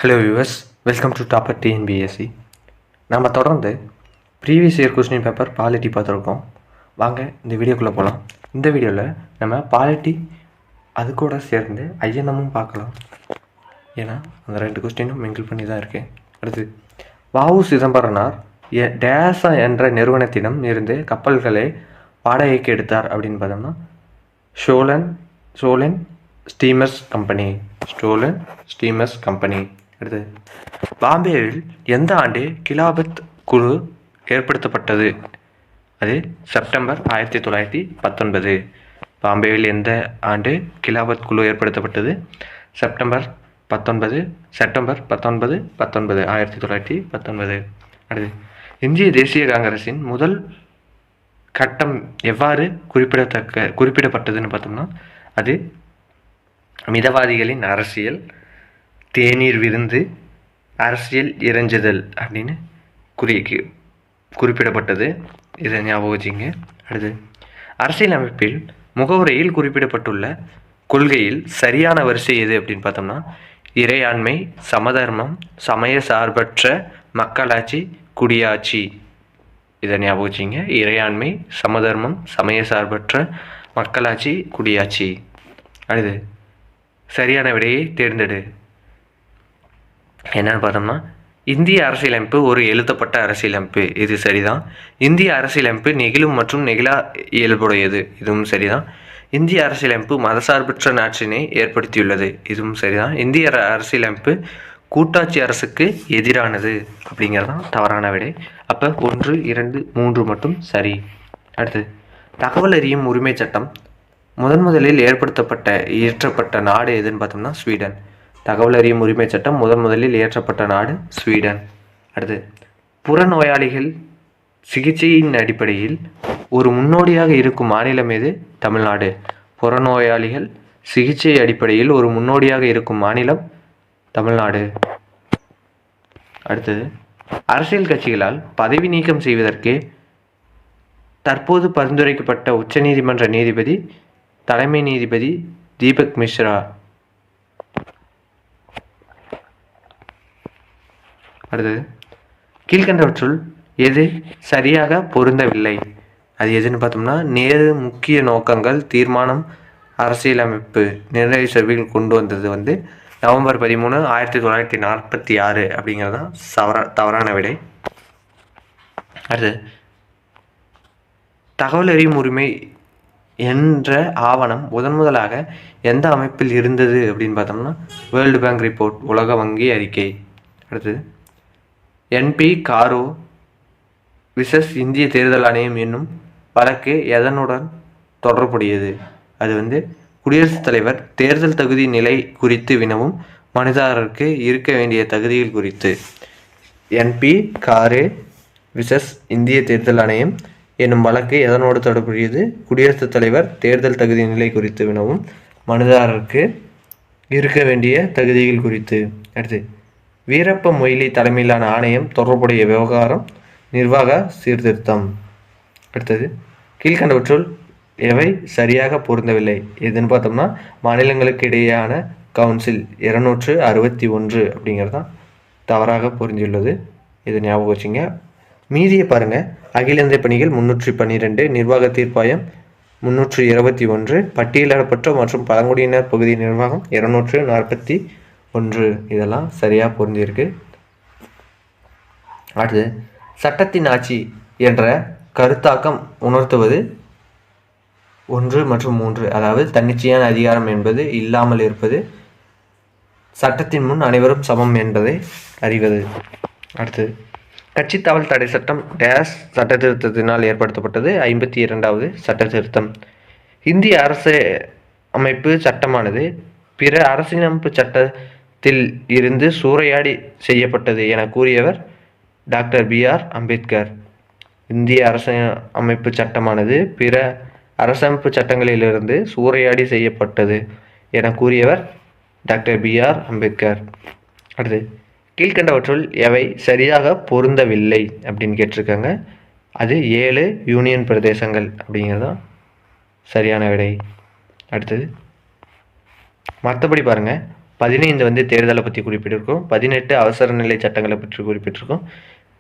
Hello viewers, welcome to topper TNPSC. நம்ம தொடர்ந்து previous year question paper polity பார்த்துருக்கோம். வாங்க இந்த வீடியோக்குள்ளே போகலாம். இந்த வீடியோவில் நம்ம பாலிட்டி அது கூட சேர்ந்து ஐஎன்எம்மும் பார்க்கலாம். ஏன்னா அந்த 2 கொஸ்டினும் மிங்கிள் பண்ணி தான் இருக்குது. அடுத்து, வஉ சிதம்பரனார் டேசா என்ற நிறுவனத்திடம் இருந்து கப்பல்களை வாடகைக்கு எடுத்தார் அப்படின்னு பார்த்தோம்னா சோலன் ஸ்டீமர்ஸ் கம்பெனி. அடுத்து, பாம்பேவில் எந்த ஆண்டு கிலாபத் குழு ஏற்படுத்தப்பட்டது? அது செப்டம்பர் 1919. பாம்பேவில் எந்த ஆண்டு கிலாபத் குழு ஏற்படுத்தப்பட்டது? செப்டம்பர் 19, 1919. அடுத்து, இந்திய தேசிய காங்கிரஸின் முதல் கட்டம் எவ்வாறு குறிப்பிடப்பட்டதுன்னு பார்த்தோம்னா, அது மிதவாதிகளின் அரசியல், தேநீர் விருந்து, அரசியல் இறைஞ்சுதல் அப்படின்னு குறிப்பிடப்பட்டது. இதை ஞாபகம் வச்சுங்க. அடுத்து, அரசியல் அமைப்பில் முகவுரையில் குறிப்பிடப்பட்டுள்ள கொள்கையில் சரியான வரிசை எது அப்படின்னு பார்த்தோம்னா, இறையாண்மை, சமதர்மம், சமய சார்பற்ற மக்களாட்சி, குடியாட்சி. இதை ஞாபகம் வச்சுங்க. இறையாண்மை, சமதர்மம், சமய சார்பற்ற மக்களாட்சி, குடியாட்சி. அடுத்து, சரியான விடையை தேர்ந்தெடு. என்னன்னு பார்த்தோம்னா, இந்திய அரசியலமைப்பு ஒரு எழுதப்பட்ட அரசியலமைப்பு. இது சரிதான். இந்திய அரசியலமைப்பு நெகிழும் மற்றும் நெகிழா இயல்புடையது. இதுவும் சரிதான். இந்திய அரசியலமைப்பு மதசார்பற்ற நாட்டினை ஏற்படுத்தியுள்ளது. இதுவும் சரிதான். இந்திய அரசியலமைப்பு கூட்டாட்சி அரசுக்கு எதிரானது அப்படிங்கிறதான் தவறான விடை. அப்போ 1, 2, 3 மட்டும் சரி. அடுத்து, தகவல் அறியும் உரிமை சட்டம் முதலில் இயற்றப்பட்ட நாடு எதுன்னு பார்த்தோம்னா ஸ்வீடன். தகவல் அறியும் உரிமை சட்டம் முதலில் இயற்றப்பட்ட நாடு ஸ்வீடன். அடுத்து, புறநோயாளிகள் சிகிச்சையின் அடிப்படையில் ஒரு முன்னோடியாக இருக்கும் மாநிலம் எது? தமிழ்நாடு. புறநோயாளிகள் சிகிச்சை அடிப்படையில் ஒரு முன்னோடியாக இருக்கும் மாநிலம் தமிழ்நாடு. அடுத்தது, அரசியல் கட்சிகளால் பதவி நீக்கம் செய்வதற்கு தற்போது பரிந்துரைக்கப்பட்ட உச்சநீதிமன்ற நீதிபதி தலைமை நீதிபதி தீபக் மிஸ்ரா. அடுத்தது, கீழ்கண்டவற்றுள் எது சரியாக பொருந்தவில்லை? அது எதுன்னு பார்த்தோம்னா, நேரு முக்கிய நோக்கங்கள் தீர்மானம் அரசியலமைப்பு நிர்ணய சபையில் கொண்டு வந்தது நவம்பர் 13, 1946 அப்படிங்கிறது தான் தவறான விடை. அடுத்து, தகவல் அறியும் உரிமை என்ற ஆவணம் முதலாக எந்த அமைப்பில் இருந்தது அப்படின்னு பார்த்தோம்னா, வேர்ல்டு பேங்க் ரிப்போர்ட், உலக வங்கி அறிக்கை. அடுத்தது, என்பி காரோ விசஸ் இந்திய தேர்தல் ஆணையம் என்னும் வழக்கு எதனுடன் தொடர்புடையது? அது குடியரசுத் தலைவர் தேர்தல் தகுதி நிலை குறித்து வினவும் மனுதாரருக்கு இருக்க வேண்டிய தகுதிகள் குறித்து. என்பி காரே விசஸ் இந்திய தேர்தல் ஆணையம் என்னும் வழக்கு எதனோடு தொடர்புடையது? குடியரசுத் தலைவர் தேர்தல் தகுதி நிலை குறித்து வினவும் மனுதாரருக்கு இருக்க வேண்டிய தகுதிகள் குறித்து. அடுத்து, வீரப்ப மொய்லி தலைமையிலான ஆணையம் தொடர்புடைய விவகாரம் நிர்வாக சீர்திருத்தம். அடுத்தது, கீழ்கண்டவற்றுள் எவை சரியாக பொருந்தவில்லை? எதுன்னு பார்த்தோம்னா, மாநிலங்களுக்கு இடையேயான கவுன்சில் 261 அப்படிங்கிறது தான் தவறாக பொருந்தியுள்ளது. இது ஞாபகம் வச்சுங்க. மீதியை பாருங்கள். அகில இந்திய பணிகள் 312, நிர்வாக தீர்ப்பாயம் 321, பட்டியலிடப்பட்ட மற்றும் பழங்குடியினர் பகுதி நிர்வாகம் 241. இதெல்லாம் சரியாக பொருந்தியிருக்கு. அடுத்து, சட்டத்தின் ஆட்சி என்ற கருத்தாக்கம் உணர்த்துவது 1 மற்றும் 3. அதாவது, தன்னிச்சையான அதிகாரம் என்பது இல்லாமல் இருப்பது, சட்டத்தின் முன் அனைவரும் சமம் என்பதை அறிவது. அடுத்தது, கட்சி தாவல் தடை சட்டம் டேஸ் சட்ட திருத்தத்தினால் ஏற்படுத்தப்பட்டது. 52வது சட்ட திருத்தம். இந்திய அரசு அமைப்பு சட்டமானது பிற அரசியலமைப்பு சட்டத்தில் இருந்து சூறையாடி செய்யப்பட்டது என கூறியவர் டாக்டர் BR அம்பேத்கர். இந்திய அரசியலமைப்பு சட்டமானது பிற அரசமைப்பு சட்டங்களிலிருந்து சூறையாடி செய்யப்பட்டது என கூறியவர் டாக்டர் BR அம்பேத்கர். அடுத்து, கீழ்கண்டவற்றுள் எவை சரியாக பொருந்தவில்லை அப்படின்னு கேட்டிருக்காங்க. அது 7 யூனியன் பிரதேசங்கள் அப்படிங்கிறது தான் சரியான விடை. அடுத்தது, மற்றபடி பாருங்கள். 15 வந்து தேர்தலை பற்றி குறிப்பிட்டிருக்கோம். 18 அவசர நிலை சட்டங்களை பற்றி குறிப்பிட்டிருக்கோம்.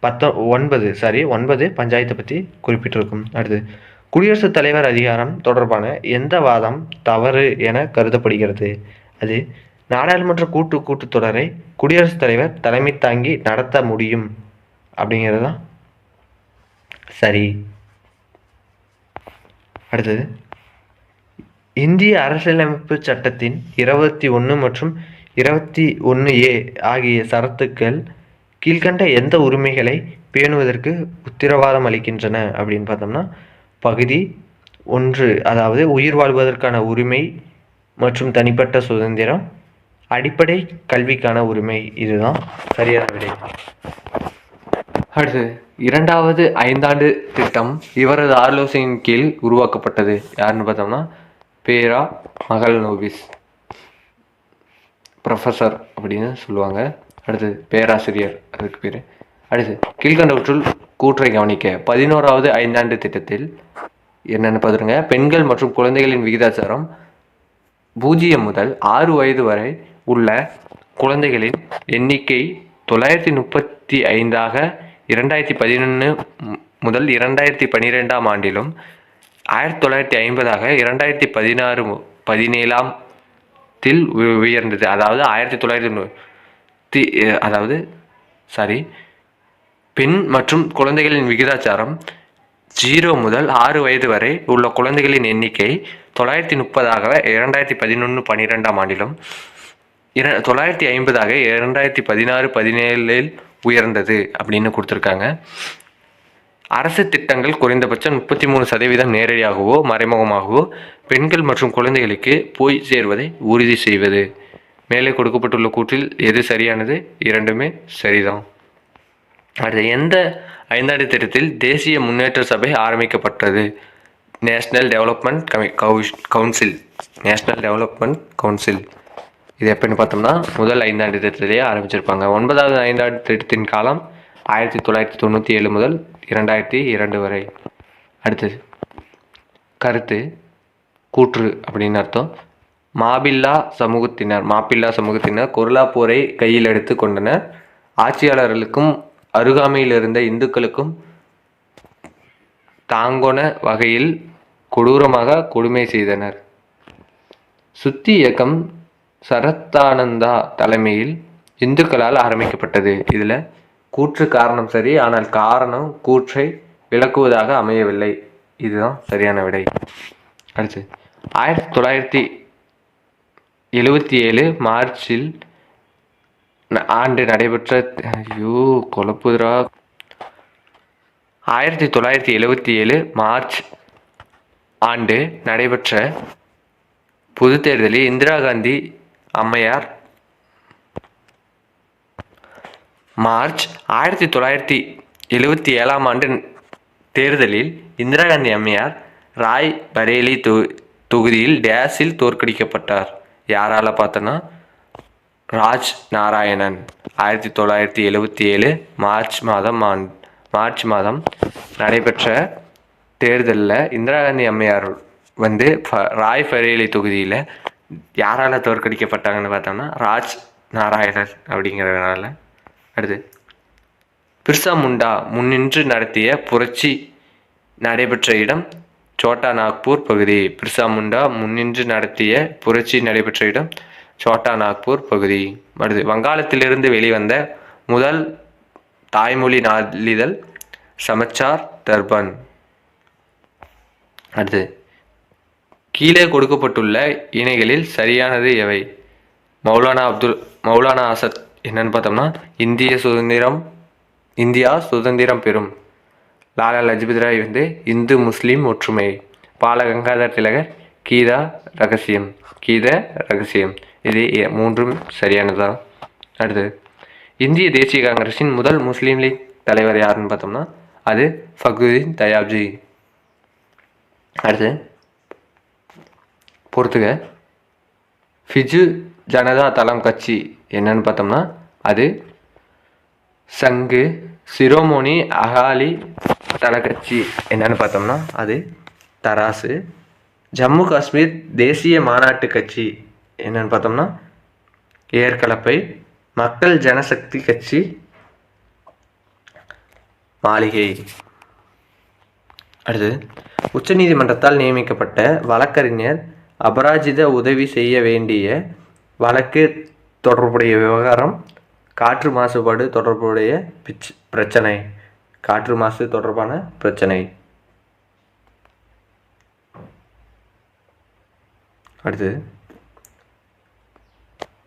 9 பஞ்சாயத்தை பற்றி குறிப்பிட்டிருக்கும். அடுத்து குடியரசுத் தலைவர் அதிகாரம் தொடர்பான எந்த வாதம் தவறு என கருதப்படுகிறது? அது நாடாளுமன்ற கூட்டத்தொடரை குடியரசுத் தலைவர் தலைமை தாங்கி நடத்த முடியும் அப்படிங்கிறது தான் சரி. அடுத்தது இந்திய அரசியலமைப்பு சட்டத்தின் 21 மற்றும் 21A ஆகிய சரத்துக்கள் கீழ்கண்ட எந்த உரிமைகளை பேணுவதற்கு உத்தரவாதம் அளிக்கின்றன அப்படின்னு பார்த்தோம்னா, பகுதி 1 அதாவது உயிர் வாழ்வதற்கான உரிமை மற்றும் தனிப்பட்ட சுதந்திரம், அடிப்படை கல்விக்கான உரிமை. இதுதான் சரியான விடை. அடுத்து 2வது ஐந்தாண்டு திட்டம் இவரது ஆலோசனையின் கீழ் உருவாக்கப்பட்டது. யாருன்னு பார்த்தோம்னா பேரா மகல்நோபிஸ், ப்ரொஃபஸர் அப்படின்னு சொல்லுவாங்க. அடுத்தது பேராசிரியர், அதுக்கு பேர். அடுத்து கீழ்கண்டவற்றுள் கூற்றை கவனிக்க. 11வது ஐந்தாண்டு திட்டத்தில் என்னென்ன பார்த்துருங்க. பெண்கள் மற்றும் குழந்தைகளின் விகிதாச்சாரம் 0 முதல் 6 வயது வரை உள்ள குழந்தைகளின் எண்ணிக்கை 935ஆக 2011 முதல் 2012 ஆண்டிலும் 1950ஆக 2016-17 உயர்ந்தது. அதாவது பெண் மற்றும் குழந்தைகளின் விகிதாச்சாரம் 0 முதல் 6 வயது வரை உள்ள குழந்தைகளின் எண்ணிக்கை 930ஆக 2011-12 ஆண்டிலும் 950ஆக 2016-17 உயர்ந்தது அப்படின்னு கொடுத்துருக்காங்க. அரசு திட்டங்கள் குறைந்தபட்சம் 33% நேரடியாகவோ மறைமுகமாகவோ பெண்கள் மற்றும் குழந்தைகளுக்கு போய் சேர்வதை உறுதி செய்வது. மேலே கொடுக்கப்பட்டுள்ள கூற்றில் எது சரியானது? இரண்டுமே சரிதான். அடுத்து எந்த ஐந்தாண்டு திட்டத்தில் தேசிய முன்னேற்ற சபை ஆரம்பிக்கப்பட்டது? National development council. National development council இது எப்படின்னு பார்த்தோம்னா முதல் ஐந்தாண்டு திட்டத்திலேயே ஆரம்பிச்சிருப்பாங்க. 9வது ஐந்தாண்டு திட்டத்தின் காலம் 1997 முதல் 2002 வரை. அடுத்தது கருத்து கூற்று அப்படின்னு அர்த்தம். மாப்பிள்ளா சமூகத்தினர் கொர்லா போரை கையில் எடுத்து கொண்டனர். ஆட்சியாளர்களுக்கும் அருகாமையில் இருந்த இந்துக்களுக்கும் தாங்கொன வகையில் கொடூரமாக கொடுமை செய்தனர். சுத்தி இயக்கம் சரத்தானந்தா தலைமையில் இந்துக்களால் ஆரம்பிக்கப்பட்டது. இதில் கூற்று காரணம் சரி, ஆனால் காரணம் கூற்றை விளக்குவதாக அமையவில்லை. இதுதான் சரியான விடை. அடுத்து 1977 மார்ச்சில் ஆண்டு நடைபெற்ற 1977 மார்ச் ஆண்டு நடைபெற்ற பொது தேர்தலில் இந்திரா காந்தி அம்மையார் மார்ச் 1977 ஆண்டு தேர்தலில் இந்திரா காந்தி அம்மையார் ராய் பரேலி தொகுதியில் டேஸில் தோற்கடிக்கப்பட்டார். யாரால பார்த்தோன்னா ராஜ் நாராயணன். 1977 மார்ச் மாதம் நடைபெற்ற தேர்தலில் இந்திரா காந்தி அம்மையார் ராய் பரேலி தொகுதியில் யாரால் தோற்கடிக்கப்பட்டாங்கன்னு பார்த்தோம்னா ராஜ் நாராயணன் அப்படிங்கிறதுனால. அடுத்து பிர்சா முண்டா முன்னின்று நடத்திய புரட்சி நடைபெற்ற இடம் சோட்டா நாக்பூர் பகுதி. பிர்சா முண்டா முன்னின்று நடத்திய புரட்சி நடைபெற்ற இடம் சோட்டா நாக்பூர் பகுதி. அடுத்து வங்காளத்திலிருந்து வெளிவந்த முதல் தாய்மொழி நாளிதழ் சமாச்சார் தர்பன். அடுத்து கீழே கொடுக்கப்பட்டுள்ள இணைகளில் சரியானது எவை? மௌலானா ஆசாத் என்னன்னு பார்த்தோம்னா இந்தியா சுதந்திரம் பெறும். லாலா லஜபதி ராய் இந்து முஸ்லீம் ஒற்றுமை. பால கங்காதர் திலகர் கீத ரகசியம். இது மூன்றும் சரியானதான். அடுத்து இந்திய தேசிய காங்கிரஸின் முதல் முஸ்லீம் லீக் தலைவர் யாருன்னு பார்த்தோம்னா அது ஃபக்ருதீன் தயாப்ஜி. அடுத்து பொறுத்துக ஃபிஜு ஜனதா தளம் கட்சி என்னன்னு பார்த்தோம்னா அது சங்கு. சிரோமோனி அகாலி தள கட்சி என்னன்னு பார்த்தோம்னா அது தராசு. ஜம்மு காஷ்மீர் தேசிய மாநாட்டு கட்சி என்னன்னு பார்த்தோம்னா ஏற்கலப்பை, மக்கள் ஜனசக்தி கட்சி மாளிகை. அடுத்து, உச்சநீதிமன்றத்தால் நியமிக்கப்பட்ட வழக்கறிஞர் அபராஜித உதவி செய்ய வேண்டிய வழக்கு தொடர்புடைய விவகாரம் காற்று மாசுபாடு தொடர்புடைய பிரச்சனை. காற்று மாசு தொடர்பான பிரச்சனை. அடுத்து,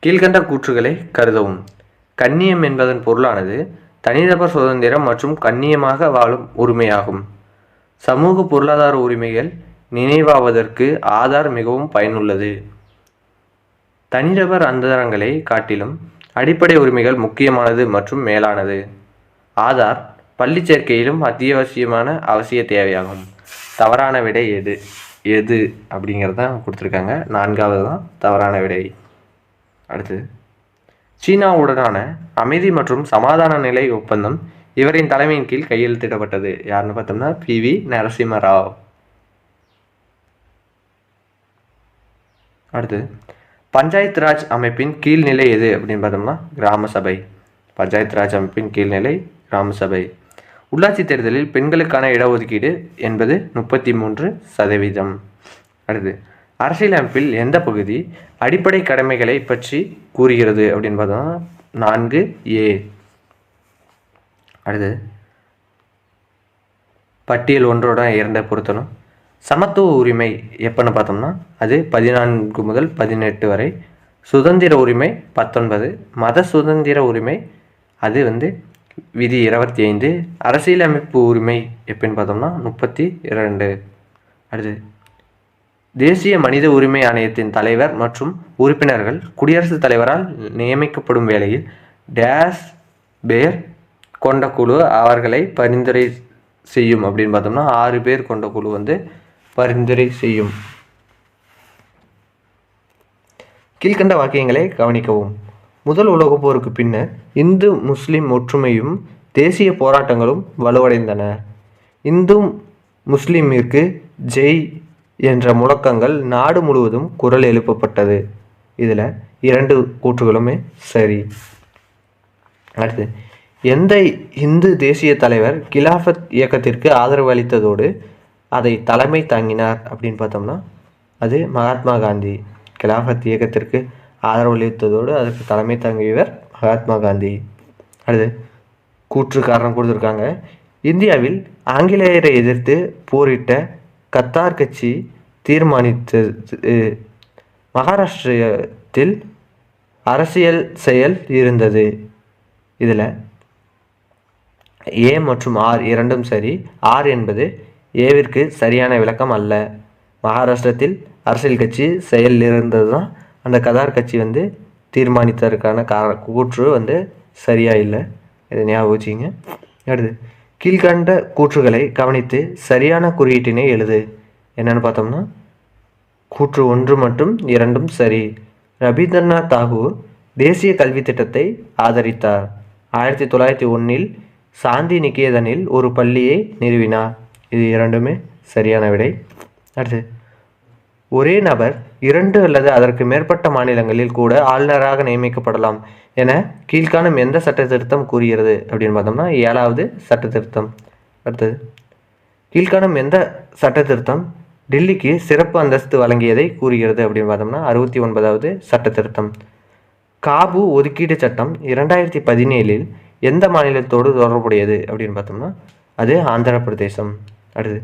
கீழ்கண்ட கூற்றுகளை கருதவும். கண்ணியம் என்பதன் பொருளானது தனிநபர் சுதந்திரம் மற்றும் கண்ணியமாக வாழும் உரிமையாகும். சமூக பொருளாதார உரிமைகள் நினைவாவதற்கு ஆதார் மிகவும் பயனுள்ளது. தனிநபர் அந்தரங்களை காட்டிலும் அடிப்படை உரிமைகள் முக்கியமானது மற்றும் மேலானது. ஆதார் பள்ளி சேர்க்கையிலும் அத்தியாவசியமான அவசிய தேவையாகும். தவறான விடை எது அப்படிங்கிறது தான் கொடுத்துருக்காங்க. 4வது தான் தவறான விடை. அடுத்து, சீனாவுடனான அமைதி மற்றும் சமாதான நிலை ஒப்பந்தம் இவரின் தலைமையின் கீழ் கையெழுத்திடப்பட்டது. யாருன்னு பார்த்தோம்னா PV நரசிம்மராவ். அடுத்து, பஞ்சாயத்து ராஜ் அமைப்பின் கீழ்நிலை எது அப்படின்னு பார்த்தோம்னா கிராம சபை. பஞ்சாயத்து ராஜ் அமைப்பின் கீழ்நிலை கிராம சபை. உள்ளாட்சி தேர்தலில் பெண்களுக்கான இடஒதுக்கீடு என்பது 33%. அடுத்து, அரசியலமைப்பில் எந்த பகுதி அடிப்படை கடமைகளை பற்றி கூறுகிறது அப்படின்னு பார்த்தோம்னா 4A. அடுத்து, பட்டியல் 1 பொருத்தணும். சமத்துவ உரிமை எப்பன்னு பார்த்தோம்னா அது 14 முதல் 18 வரை. சுதந்திர உரிமை 19. மத சுதந்திர உரிமை அது விதி 25. அரசியலமைப்பு உரிமை எப்படின்னு பார்த்தோம்னா 32. அடுத்து, தேசிய மனித உரிமை ஆணையத்தின் தலைவர் மற்றும் உறுப்பினர்கள் குடியரசுத் தலைவரால் நியமிக்கப்படும் வேளையில் டேஸ் பேர் கொண்ட குழு அவர்களை பரிந்துரை செய்யும் அப்படின்னு பார்த்தோம்னா 6 பேர் கொண்ட குழு பரிந்துரை செய்யும். கீழ்கண்ட வாக்கியங்களை கவனிக்கவும். முதல் உலகப் போருக்கு பின்னர் இந்து முஸ்லிம் ஒற்றுமையும் தேசிய போராட்டங்களும் வலுவடைந்தன. இந்து முஸ்லிமிற்கு ஜெய் என்ற முழக்கங்கள் நாடு முழுவதும் குரல் எழுப்பப்பட்டது. இதில் 2 கூற்றுகளுமே சரி. அடுத்து, எந்த இந்து தேசிய தலைவர் கிலாஃபத் இயக்கத்திற்கு ஆதரவு அளித்ததோடு அதை தலைமை தாங்கினார் அப்படின்னு பார்த்தோம்னா அது மகாத்மா காந்தி. கிலாஃபத் இயக்கத்திற்கு ஆதரவு அளித்ததோடு அதற்கு தலைமை தாங்கியவர் மகாத்மா காந்தி. அடுத்து, கூற்று காரணம் கொடுத்துருக்காங்க. இந்தியாவில் ஆங்கிலேயரை எதிர்த்து போரிட்ட கத்தார் கட்சி தீர்மானித்தது. மகாராஷ்டிரத்தில் அரசியல் செயல் இருந்தது. இதில் A மற்றும் R இரண்டும் சரி. R என்பது ஏவிற்கு சரியான விளக்கம் அல்ல. மகாராஷ்டிரத்தில் அரசியல் கட்சி செயல் இருந்தது தான் அந்த கதார் கட்சி தீர்மானித்ததற்கான கூற்று சரியா இல்லை. இதை ஞாபகம் வச்சுங்க. அடுத்து, கீழ்கண்ட கூற்றுகளை கவனித்து சரியான குறியீட்டினை எழுது. என்னென்னு பார்த்தோம்னா கூற்று 1 மற்றும் 2 சரி. ரவீந்திரநாத் தாகூர் தேசிய கல்வி திட்டத்தை ஆதரித்தார். 1901 சாந்தி நிகேதனில் ஒரு பள்ளியை நிறுவினார். இது 2மே சரியான விடை. அடுத்து, ஒரே நபர் 2 அல்லது அதற்கு மேற்பட்ட மாநிலங்களில் கூட ஆளுநராக நியமிக்கப்படலாம் என கீழ்காணும் எந்த சட்ட திருத்தம் கூறுகிறது அப்படின்னு பார்த்தோம்னா 7வது சட்ட திருத்தம். அடுத்தது, கீழ்காணும் எந்த சட்ட திருத்தம் டெல்லிக்கு சிறப்பு அந்தஸ்து வழங்கியதை கூறுகிறது அப்படின்னு பார்த்தோம்னா 69வது சட்ட திருத்தம். காபு ஒதுக்கீடு சட்டம் 2017 எந்த மாநிலத்தோடு தொடர்புடையது அப்படின்னு பார்த்தோம்னா அது ஆந்திர பிரதேசம். அடுத்து,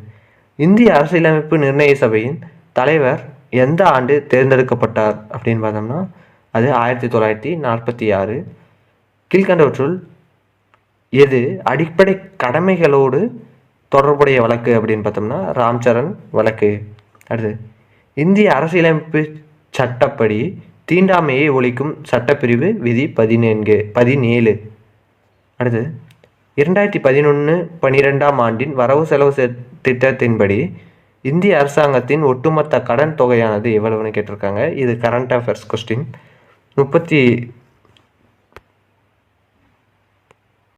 இந்திய அரசியலமைப்பு நிர்ணய சபையின் தலைவர் எந்த ஆண்டு தேர்ந்தெடுக்கப்பட்டார் அப்படின்னு பார்த்தோம்னா அது 1946. கீழ்கண்டவற்றுள் எது அடிப்படை கடமைகளோடு தொடர்புடைய வழக்கு அப்படின்னு பார்த்தோம்னா ராம்சரண் வழக்கு. அடுத்து, இந்திய அரசியலமைப்பு சட்டப்படி தீண்டாமையை ஒழிக்கும் சட்டப்பிரிவு விதி 17. அடுத்து, 2011-12 ஆண்டின் வரவு செலவு திட்டத்தின்படி இந்திய அரசாங்கத்தின் ஒட்டுமொத்த கடன் தொகையானது எவ்வளவுன்னு கேட்டிருக்காங்க. இது கரண்ட் அஃபேர்ஸ் கொஸ்டின். 37